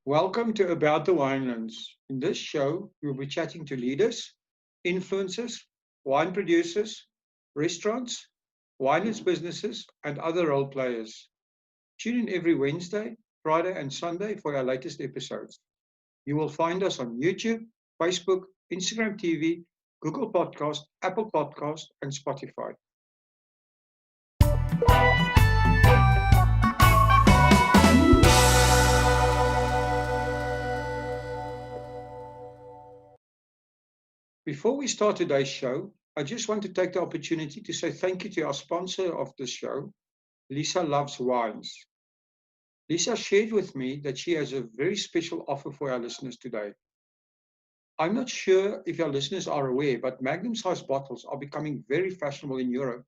Welcome to About the Winelands. In this show, we'll be chatting to leaders, influencers, wine producers, restaurants, wineries businesses, and other role players. Tune in every Wednesday, Friday, and Sunday for our latest episodes. You will find us on YouTube, Facebook, Instagram TV, Google Podcast, Apple Podcast, and Spotify. Before we start today's show, I just want to take the opportunity to say thank you to our sponsor of the show, Lisa Loves Wines. Lisa shared with me that she has a very special offer for our listeners today. I'm not sure if our listeners are aware, but Magnum-sized bottles are becoming very fashionable in Europe,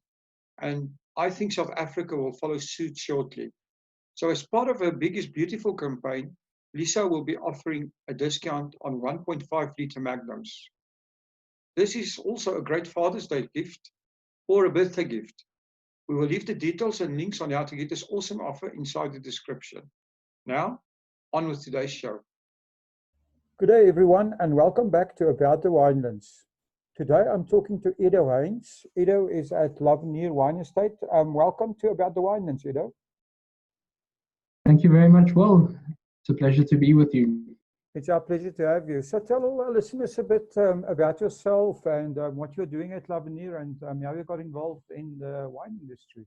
and I think South Africa will follow suit shortly. So as part of her Biggest Beautiful campaign, Lisa will be offering a discount on 1.5-liter Magnums. This is also a great Father's Day gift or a birthday gift. We will leave the details and links on how to get this awesome offer inside the description. Now, on with today's show. Good day, everyone, and welcome back to About the Winelands. Today, I'm talking to Edo Heyns. Edo is at LAvenir Wine Estate. Welcome to About the Winelands, Edo. Thank you very much, Will. It's a pleasure to be with you. It's our pleasure to have you. So tell all our listeners a bit about yourself and what you're doing at LAvenir and how you got involved in the wine industry.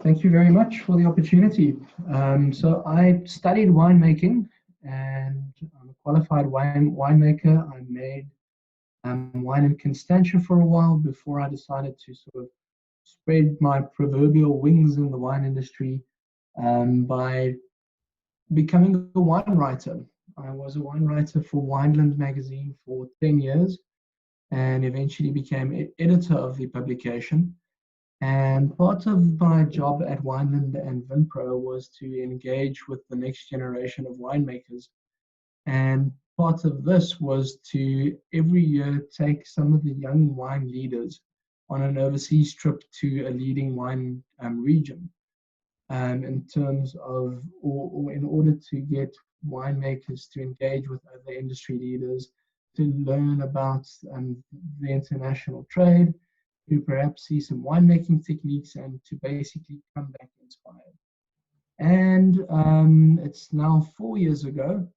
Thank you very much for the opportunity. So I studied winemaking and I'm a qualified winemaker. I made wine in Constantia for a while before I decided to sort of spread my proverbial wings in the wine industry by becoming a wine writer. I was a wine writer for Winelands magazine for 10 years and eventually became editor of the publication. And part of my job at Wineland and Vinpro was to engage with the next generation of winemakers. And part of this was to every year take some of the young wine leaders on an overseas trip to a leading wine region. In terms of, or in order to get winemakers to engage with other industry leaders, to learn about the international trade, to perhaps see some winemaking techniques, and to basically come back inspired. And it's now 4 years ago,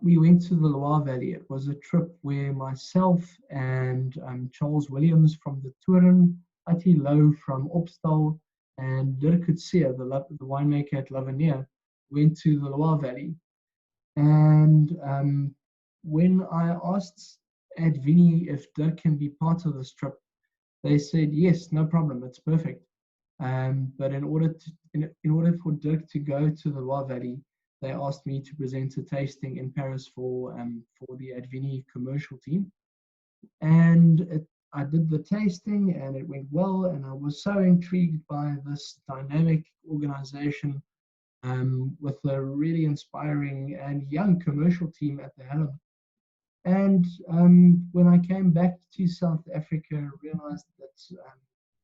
we went to the Loire Valley. It was a trip where myself and Charles Williams from the Toren, Ati Lowe from Opstal, and Dirk Coetzee, the winemaker at LAvenir, went to the Loire Valley. And when I asked Advini if Dirk can be part of this trip, they said, yes, no problem, it's perfect. But in order for Dirk to go to the Loire Valley, they asked me to present a tasting in Paris for the Advini commercial team. And I did the tasting and it went well, and I was so intrigued by this dynamic organization with a really inspiring and young commercial team at the helm. And when I came back to South Africa, I realized that it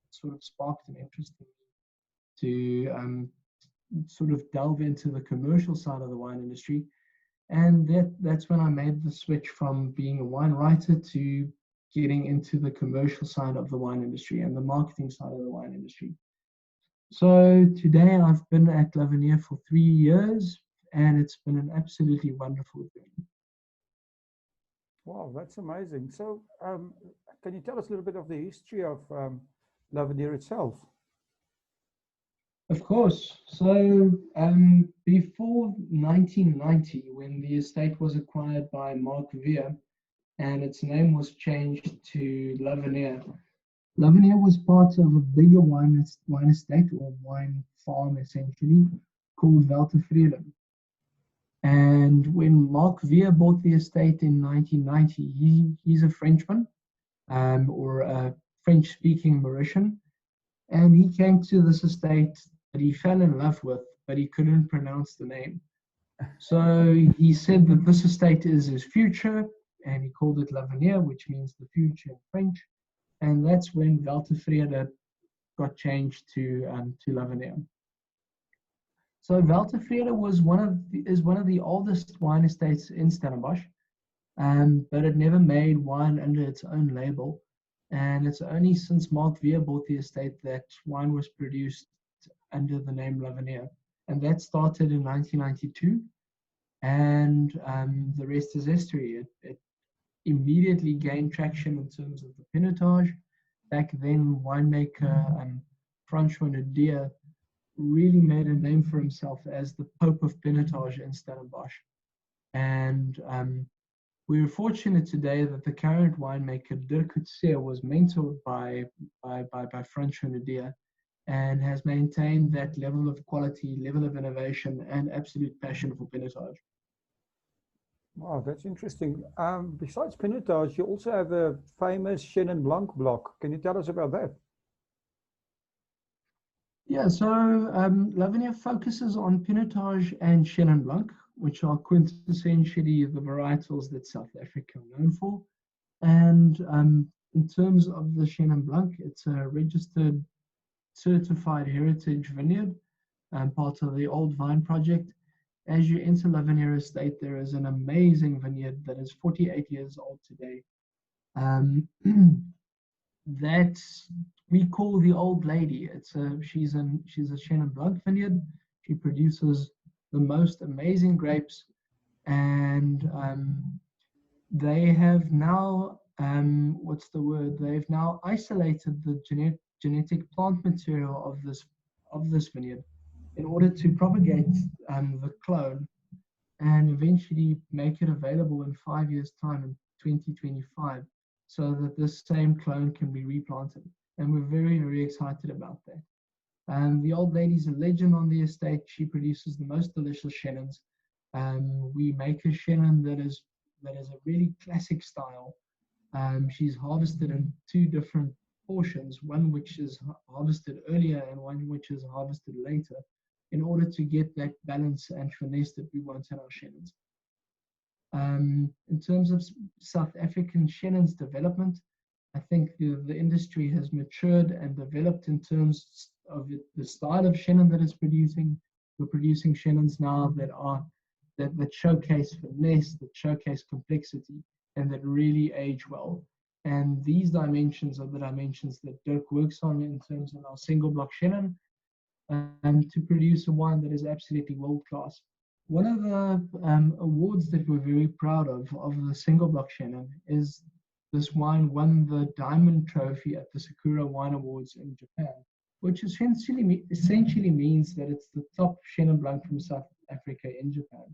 sort of sparked an interest in me to sort of delve into the commercial side of the wine industry. And that's when I made the switch from being a wine writer to getting into the commercial side of the wine industry and the marketing side of the wine industry. So today I've been at LAvenir for 3 years, and it's been an absolutely wonderful journey. Wow, that's amazing. So can you tell us a little bit of the history of LAvenir itself? Of course. So before 1990, when the estate was acquired by Mark Wiehe, and its name was changed to LAvenir. LAvenir was part of a bigger wine estate or wine farm, essentially, called Veltevrede. And when Mark Wiehe bought the estate in 1990, he's a Frenchman, or a French-speaking Mauritian, and he came to this estate that he fell in love with, but he couldn't pronounce the name. So he said that this estate is his future, and he called it LAvenir, which means the future in French. And that's when Veltevrede got changed to LAvenir. So Valtefreda was one of the oldest wine estates in Stellenbosch, but it never made wine under its own label. And it's only since Mark Wiehe bought the estate that wine was produced under the name LAvenir. And that started in 1992. And the rest is history. It immediately gained traction in terms of the Pinotage. Back then, winemaker Francois Naude really made a name for himself as the Pope of Pinotage in Stellenbosch. And we're fortunate today that the current winemaker, Dirk Coetzee, was mentored by Francois Naude and has maintained that level of quality, level of innovation, and absolute passion for Pinotage. Wow, that's interesting. Besides Pinotage, you also have a famous Chenin Blanc block. Can you tell us about that? Yeah, so LAvenir focuses on Pinotage and Chenin Blanc, which are quintessentially the varietals that South Africa are known for. And in terms of the Chenin Blanc, it's a registered, certified heritage vineyard, part of the Old Vine Project. As you enter LAvenir estate, there is an amazing vineyard that is 48 years old today. That we call the old lady. She's a Chenin Blanc vineyard. She produces the most amazing grapes, and they have now they've now isolated the genetic plant material of this vineyard in order to propagate the clone and eventually make it available in 5 years' time in 2025, so that this same clone can be replanted. And we're very, very excited about that. The old lady's a legend on the estate. She produces the most delicious Chenins. We make a Chenin that is a really classic style. She's harvested in 2 different portions, one which is harvested earlier and one which is harvested later, in order to get that balance and finesse that we want in our Chenins. In terms of South African Chenin's development, I think the industry has matured and developed in terms of the style of Chenin that it's producing. We're producing Chenins now that showcase finesse, that showcase complexity, and that really age well. And these dimensions are the dimensions that Dirk works on in terms of our single block Chenin, to produce a wine that is absolutely world class. One of the awards that we're very proud of the single block Chenin is this wine won the Diamond Trophy at the Sakura Wine Awards in Japan, which essentially means that it's the top Chenin Blanc from South Africa in Japan.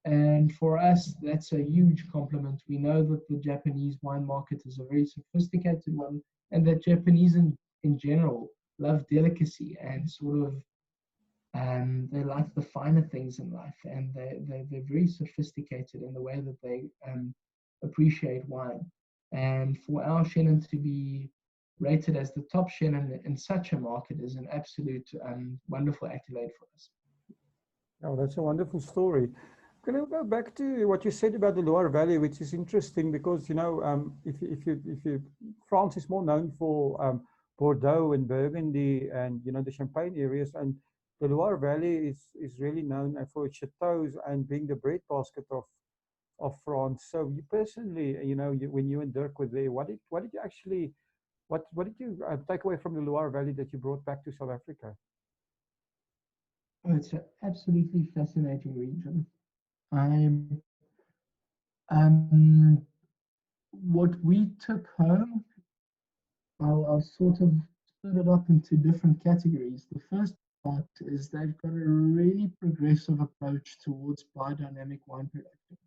And for us, that's a huge compliment. We know that the Japanese wine market is a very sophisticated one, and that Japanese in general love delicacy and sort of they like the finer things in life, and they're very sophisticated in the way that they appreciate wine. And for our Chenin to be rated as the top Chenin in such a market is an absolute wonderful accolade for us. Oh, that's a wonderful story. Can I go back to what you said about the Loire Valley, which is interesting because, you know, France is more known for Bordeaux and Burgundy and, you know, the Champagne areas, and the Loire Valley is really known for its chateaus and being the breadbasket of France. So you personally, you know, when you and Dirk were there, what did you take away from the Loire Valley that you brought back to South Africa? Oh, it's an absolutely fascinating region. What we took home, I'll sort of split it up into different categories. The first part is they've got a really progressive approach towards biodynamic wine production.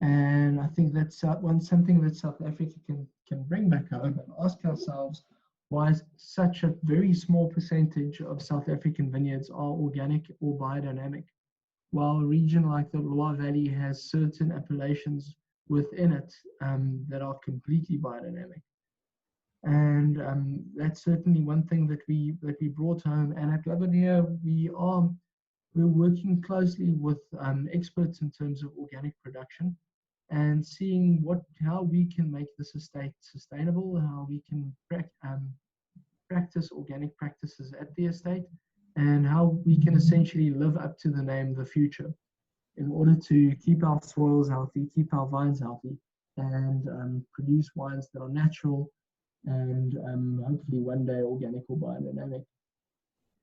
And I think that's something that South Africa can bring back home and ask ourselves why such a very small percentage of South African vineyards are organic or biodynamic, while a region like the Loire Valley has certain appellations within it that are completely biodynamic. And that's certainly one thing that we brought home. And at LAvenir, we're working closely with experts in terms of organic production and seeing how we can make this estate sustainable, how we can practice organic practices at the estate, and how we can essentially live up to the name the future in order to keep our soils healthy, keep our vines healthy, and produce wines that are natural and hopefully one day organic or biodynamic.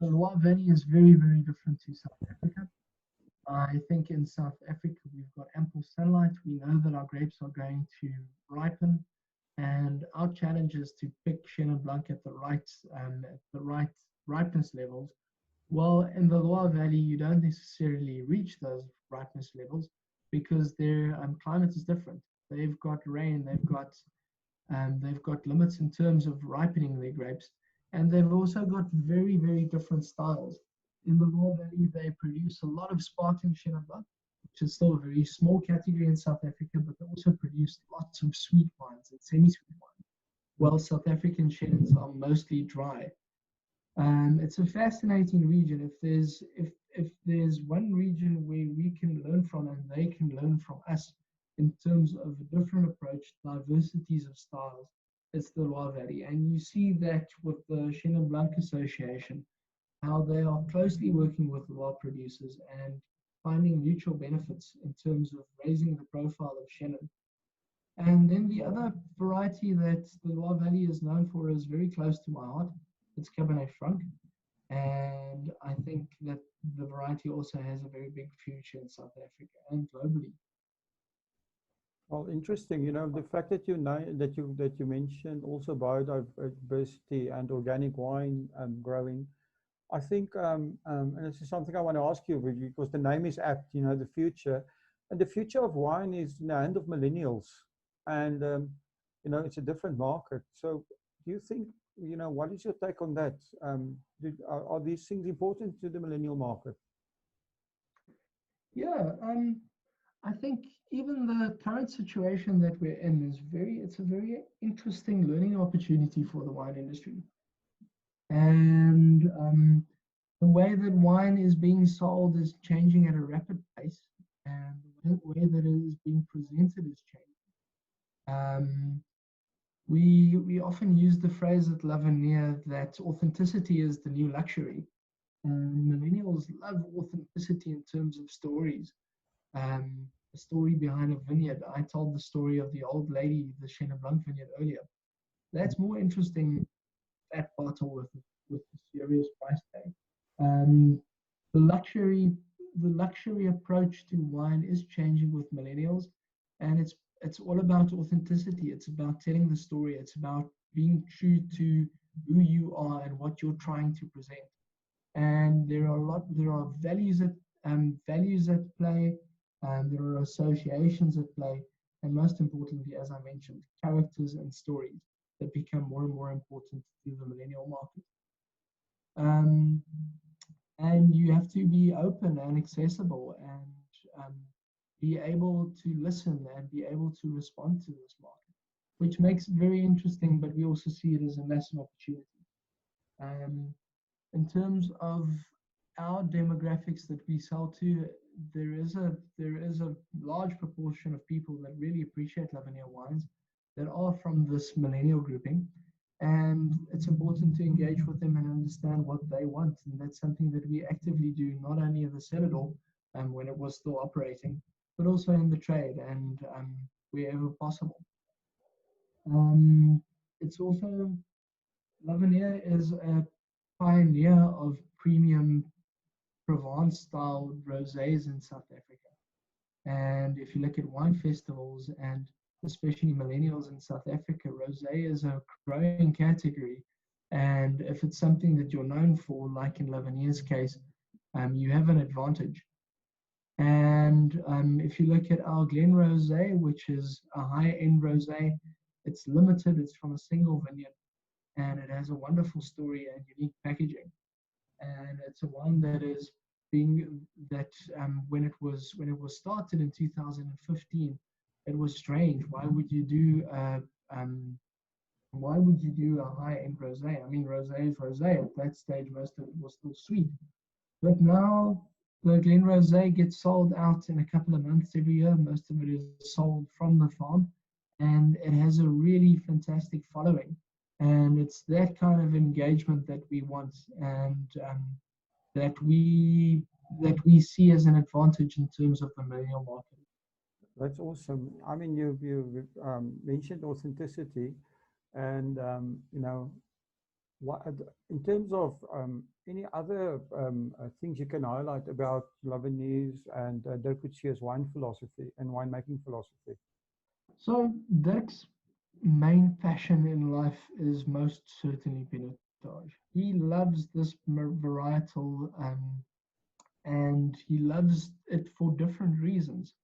The Loire Valley is very, very different to South Africa. I think in South Africa we've got ample sunlight. We know that our grapes are going to ripen, and our challenge is to pick Chenin Blanc at the right ripeness levels. Well, in the Loire Valley, you don't necessarily reach those ripeness levels because their climate is different. They've got rain, they've got limits in terms of ripening their grapes, and they've also got very, very different styles. In the Loire Valley, they produce a lot of sparkling Chenin Blanc, which is still a very small category in South Africa, but they also produce lots of sweet wines and semi-sweet wines, while South African Chenins are mostly dry. It's a fascinating region. If there's one region where we can learn from and they can learn from us in terms of a different approach, diversities of styles, it's the Loire Valley. And you see that with the Chenin Blanc Association, how they are closely working with Loire producers and finding mutual benefits in terms of raising the profile of Chenin. And then the other variety that the Loire Valley is known for is very close to my heart. It's Cabernet Franc, and I think that the variety also has a very big future in South Africa and globally. Well, interesting. You know, the fact that you mentioned also biodiversity and organic wine growing. I think, and this is something I want to ask you because the name is apt. You know, the future, and the future of wine is in the hand of millennials, and you know, it's a different market. So, do you think? You know, what is your take on that? Are these things important to the millennial market? Yeah, I think even the current situation that we're in it's a very interesting learning opportunity for the wine industry. And the way that wine is being sold is changing at a rapid pace, and the way that it is being presented is changing. We often use the phrase at LAvenir that authenticity is the new luxury. And millennials love authenticity in terms of stories. A story behind a vineyard. I told the story of the old lady, the Chenin Blanc vineyard earlier. That's more interesting, that bottle with the serious price tag. The luxury approach to wine is changing with millennials, and it's all about authenticity. It's about telling the story. It's about being true to who you are and what you're trying to present. And there are values at play, and there are associations at play, and most importantly, as I mentioned, characters and stories that become more and more important to the millennial market. And you have to be open and accessible and be able to listen and be able to respond to this market, which makes it very interesting, but we also see it as a massive opportunity. In terms of our demographics that we sell to, there is a large proportion of people that really appreciate LAvenir wines that are from this millennial grouping, and it's important to engage with them and understand what they want, and that's something that we actively do, not only in the cellar when it was still operating, but also in the trade and wherever possible. It's also, LAvenir is a pioneer of premium Provence-style rosés in South Africa. And if you look at wine festivals, and especially millennials in South Africa, rosé is a growing category. And if it's something that you're known for, like in LAvenir's case, you have an advantage. And if you look at our Glen Rosé, which is a high-end rosé, it's limited, it's from a single vineyard, and it has a wonderful story and unique packaging. And it's a wine that is when it was started in 2015, it was strange. Why would you do a high-end rosé? I mean, rosé is rosé. At that stage, most of it was still sweet. But now the Glen Rosé gets sold out in a couple of months every year. Most of it is sold from the farm, and it has a really fantastic following. And it's that kind of engagement that we want. And that we see as an advantage in terms of the millennial market. That's awesome. I mean, you mentioned authenticity, and you know, what in terms of any other things you can highlight about LAvenir's and Dirk Coetzee's wine philosophy and winemaking philosophy? So Dirk's main passion in life is most certainly Pinotage. He loves this varietal, and he loves it for different reasons.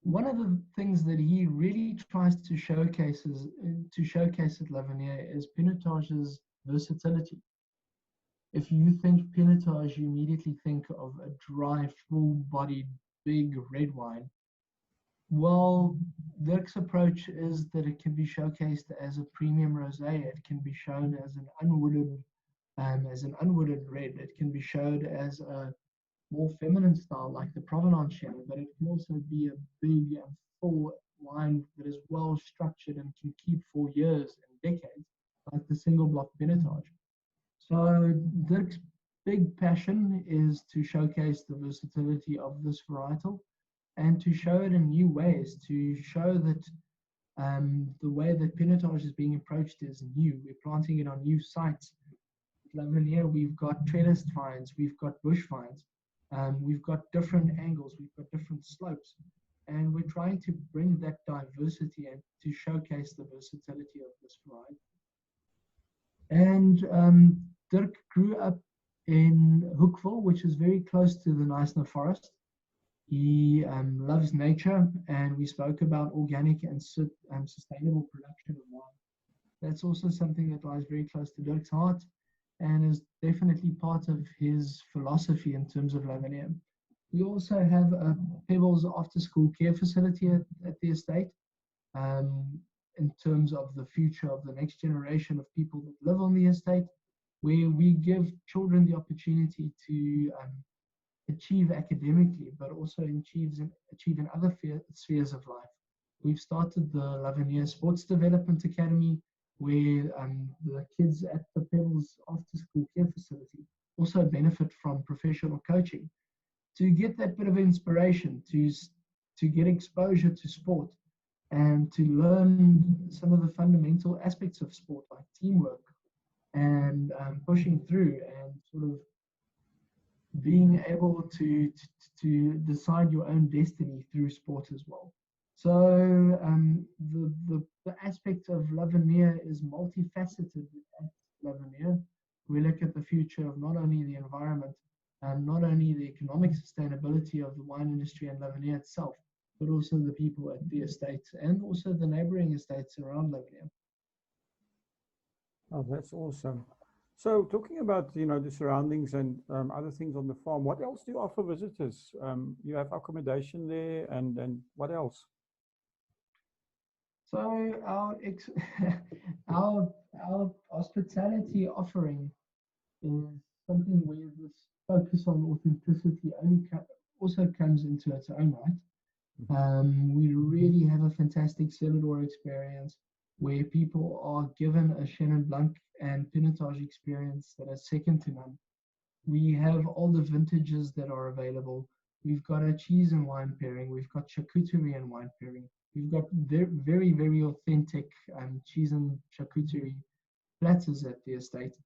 One of the things that he really tries to showcase at LAvenir is Pinotage's versatility. If you think Pinotage, you immediately think of a dry, full-bodied, big red wine. Well, Dirk's approach is that it can be showcased as a premium rosé. It can be shown as an unwooded red. It can be showed as a more feminine style like the Provenance Chenin, but it can also be a big and full wine that is well structured and can keep for years and decades, like the single block Pinotage. So Dirk's big passion is to showcase the versatility of this varietal and to show it in new ways, to show that the way that Pinotage is being approached is new. We're planting it on new sites. At LAvenir, we've got trellised vines, we've got bush vines, we've got different angles, we've got different slopes, and we're trying to bring that diversity and to showcase the versatility of this variety. And Dirk grew up in Hoekville, which is very close to the Knysna Forest. He loves nature, and we spoke about organic and sustainable production of wine. That's also something that lies very close to Dirk's heart and is definitely part of his philosophy in terms of LAvenir. We also have a Pebbles after-school care facility at the estate in terms of the future of the next generation of people that live on the estate, where we give children the opportunity to achieve academically, but also achieve in other spheres of life. We've started the LAvenir Sports Development Academy, where the kids at the Pebbles After School Care Facility also benefit from professional coaching to get that bit of inspiration, to get exposure to sport, and to learn some of the fundamental aspects of sport, like teamwork and pushing through and sort of being able to decide your own destiny through sport as well. So the aspect of LAvenir is multifaceted at LAvenir. We look at the future of not only the environment and not only the economic sustainability of the wine industry and LAvenir itself, but also the people at the estate and also the neighboring estates around LAvenir. Oh, that's awesome. So talking about, you know, the surroundings and other things on the farm, what else do you offer visitors? You have accommodation there, and what else? So our hospitality offering is something where this focus on authenticity also comes into its own right. We really have a fantastic cellar door experience where people are given a Chenin Blanc and Pinotage experience that is second to none. We have all the vintages that are available. We've got a cheese and wine pairing. We've got charcuterie and wine pairing. We've got very, very authentic cheese and charcuterie platters at the estate.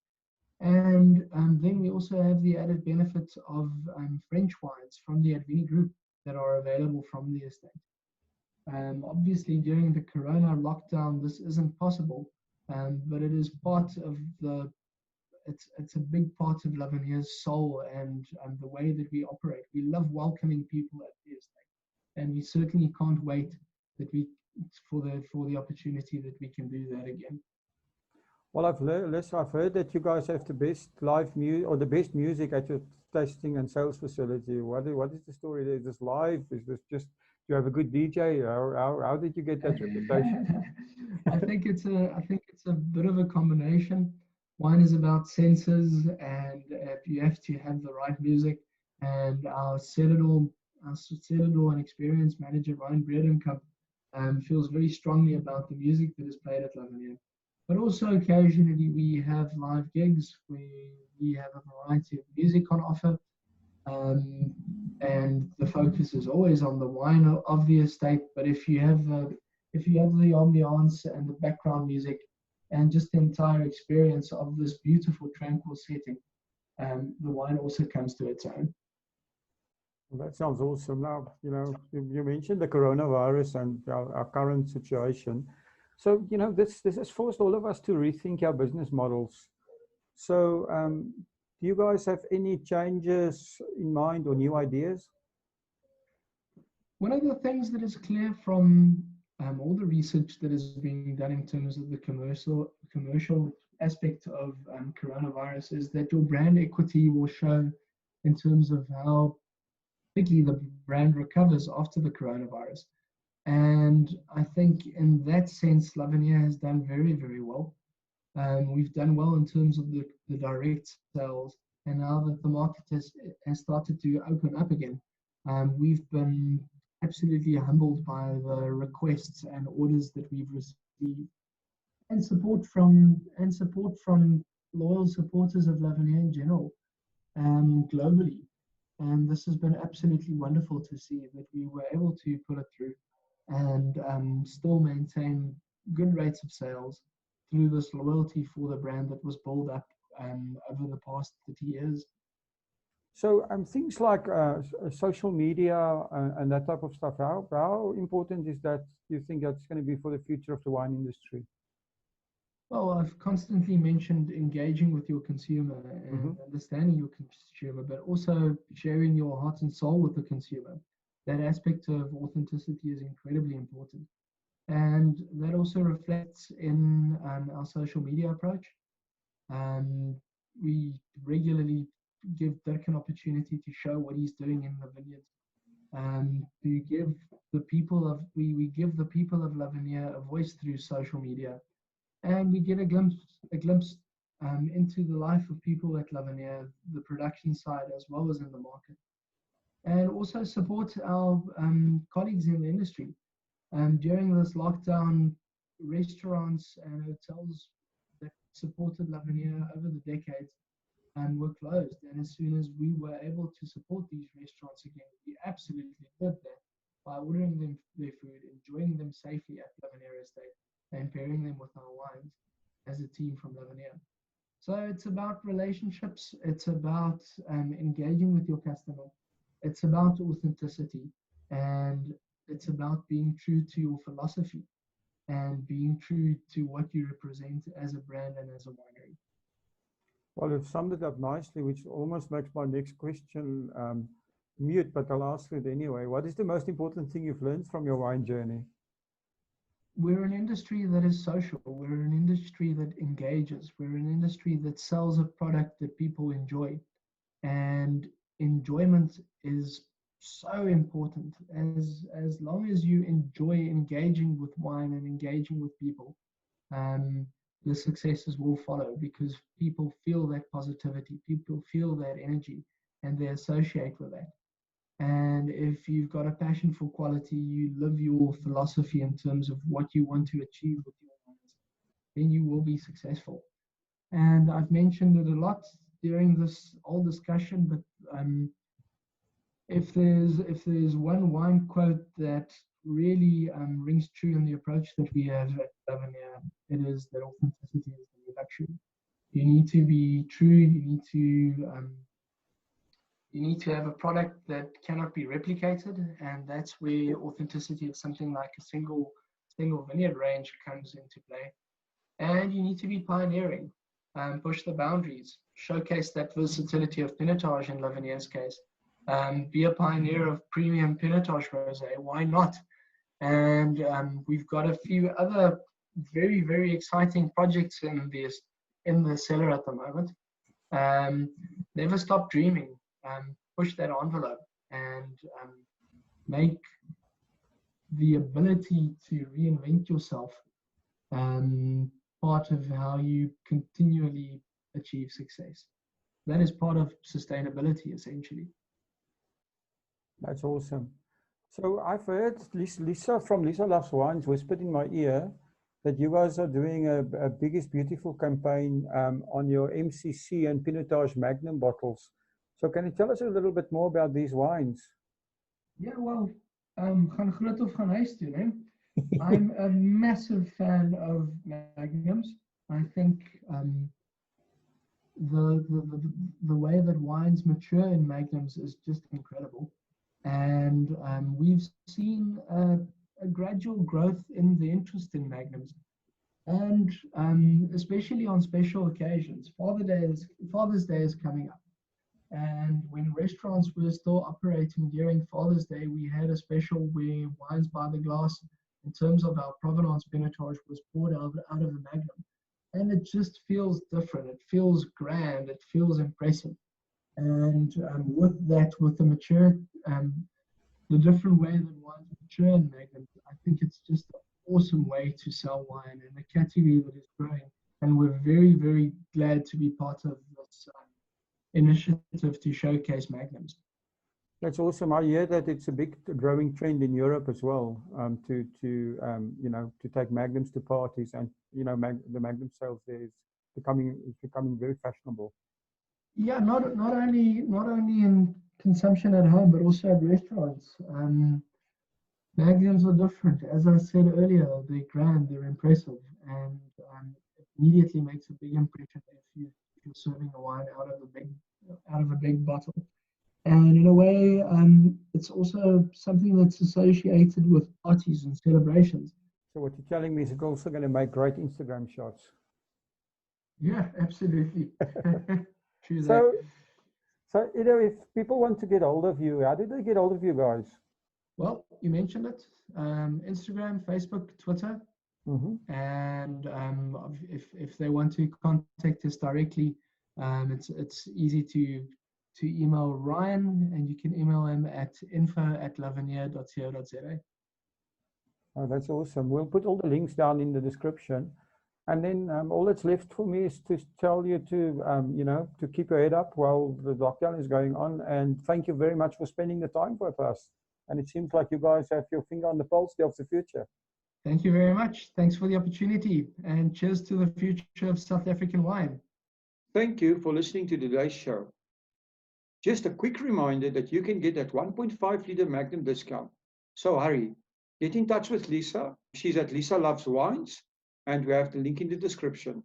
And then we also have the added benefits of French wines from the Advini group that are available from the estate. Obviously, during the Corona lockdown, this isn't possible, but it is part of it's a big part of LAvenir's soul and the way that we operate. We love welcoming people at the estate, and we certainly can't wait for the opportunity that we can do that again. Well, I've heard that you guys have the best live music or the best music at your tasting and sales facility. What is the story there? Is this live? Is this just, do you have a good DJ? How did you get that reputation? I think it's a bit of a combination. One is about senses, and you have to have the right music. And our cellar door and experience manager Ryan Breedenkamp feels very strongly about the music that is played at LAvenir. But also occasionally we have live gigs where we have a variety of music on offer. And the focus is always on the wine of the estate. But if you have the ambiance and the background music and just the entire experience of this beautiful tranquil setting, the wine also comes to its own. Well, that sounds awesome. Now, you know, you mentioned the coronavirus and our current situation. So, you know, this has forced all of us to rethink our business models. So, do you guys have any changes in mind or new ideas? One of the things that is clear from all the research that is being done in terms of the commercial aspect of coronavirus is that your brand equity will show in terms of how quickly the brand recovers after the coronavirus. And I think in that sense, LAvenir has done very, very well. We've done well in terms of the direct sales, and now that the market has started to open up again, we've been absolutely humbled by the requests and orders that we've received, and support from loyal supporters of LAvenir in general, globally. And this has been absolutely wonderful to see that we were able to pull it through and still maintain good rates of sales through this loyalty for the brand that was built up over the past 30 years. So things like social media and that type of stuff, how important is that, do you think that's going to be for the future of the wine industry? Well, I've constantly mentioned engaging with your consumer and understanding your consumer, but also sharing your heart and soul with the consumer. That aspect of authenticity is incredibly important. And that also reflects in our social media approach. We regularly give Dirk an opportunity to show what he's doing in the vineyards. To give the people of we give the people of LAvenir a voice through social media, and we get a glimpse into the life of people at LAvenir, the production side as well as in the market, and also support our colleagues in the industry. During this lockdown, restaurants and hotels that supported LAvenir over the decades were closed. And as soon as we were able to support these restaurants again, we absolutely did that by ordering them their food, enjoying them safely at LAvenir Estate, and pairing them with our wines as a team from LAvenir. So it's about relationships, it's about engaging with your customer, it's about authenticity, and it's about being true to your philosophy and being true to what you represent as a brand and as a winery. Well, you've summed it up nicely, which almost makes my next question mute, but I'll ask it anyway. What is the most important thing you've learned from your wine journey? We're an industry that is social. We're an industry that engages. We're an industry that sells a product that people enjoy. And enjoyment is so important. As long as you enjoy engaging with wine and engaging with people, the successes will follow, because people feel that positivity, people feel that energy, and they associate with that. And if you've got a passion for quality, you live your philosophy in terms of what you want to achieve with your wines, then you will be successful. And I've mentioned it a lot during this whole discussion, but if there's one wine quote that really rings true in the approach that we have at LAvenir, it is that authenticity is the new luxury. You need to be true. You need to have a product that cannot be replicated, and that's where authenticity of something like a single vineyard range comes into play. And you need to be pioneering, push the boundaries, showcase that versatility of Pinotage in LAvenir's case. Be a pioneer of premium Pinotage rosé. Why not? And we've got a few other very, very exciting projects in the cellar at the moment. Never stop dreaming. Push that envelope and make the ability to reinvent yourself part of how you continually achieve success. That is part of sustainability, essentially. That's awesome. So I've heard Lisa from Lisa Loves Wines whispered in my ear that you guys are doing a Biggest Beautiful campaign on your MCC and Pinotage Magnum bottles. So can you tell us a little bit more about these wines? Yeah, well, gaan groot of gaan huis toe, né? I'm a massive fan of Magnums. I think the way that wines mature in Magnums is just incredible. And we've seen a gradual growth in the interest in Magnums. And especially on special occasions. Father's Day is coming up. And when restaurants were still operating during Father's Day, we had a special where wines by the glass, in terms of our provenance Pinotage, was poured out of the Magnum. And it just feels different. It feels grand. It feels impressive. And with the mature, the different way that wines mature in Magnum, I think it's just an awesome way to sell wine in a category that is growing. And we're very, very glad to be part of this initiative to showcase Magnums. That's awesome. I hear that it's a big growing trend in Europe as well, to take Magnums to parties, and the Magnum sales there is becoming very fashionable. Yeah, not only in consumption at home, but also at restaurants. Magnums are different. As I said earlier, they're grand, they're impressive, and it immediately makes a big impression if you're serving a wine out of a big bottle. And in a way, it's also something that's associated with parties and celebrations. So what you're telling me is it's also going to make great Instagram shots. Yeah, absolutely. True. So if people want to get hold of you, how do they get hold of you guys? Well, you mentioned it. Instagram, Facebook, Twitter. Mm-hmm. And if they want to contact us directly, it's easy to email Ryan, and you can email him at info@lavenir.co.za. Oh, that's awesome. We'll put all the links down in the description. And then all that's left for me is to tell you to keep your head up while the lockdown is going on. And thank you very much for spending the time with us. And it seems like you guys have your finger on the pulse of the future. Thank you very much. Thanks for the opportunity. And cheers to the future of South African wine. Thank you for listening to today's show. Just a quick reminder that you can get that 1.5 liter Magnum discount. So hurry, get in touch with Lisa. She's at Lisa Loves Wines, and we have the link in the description.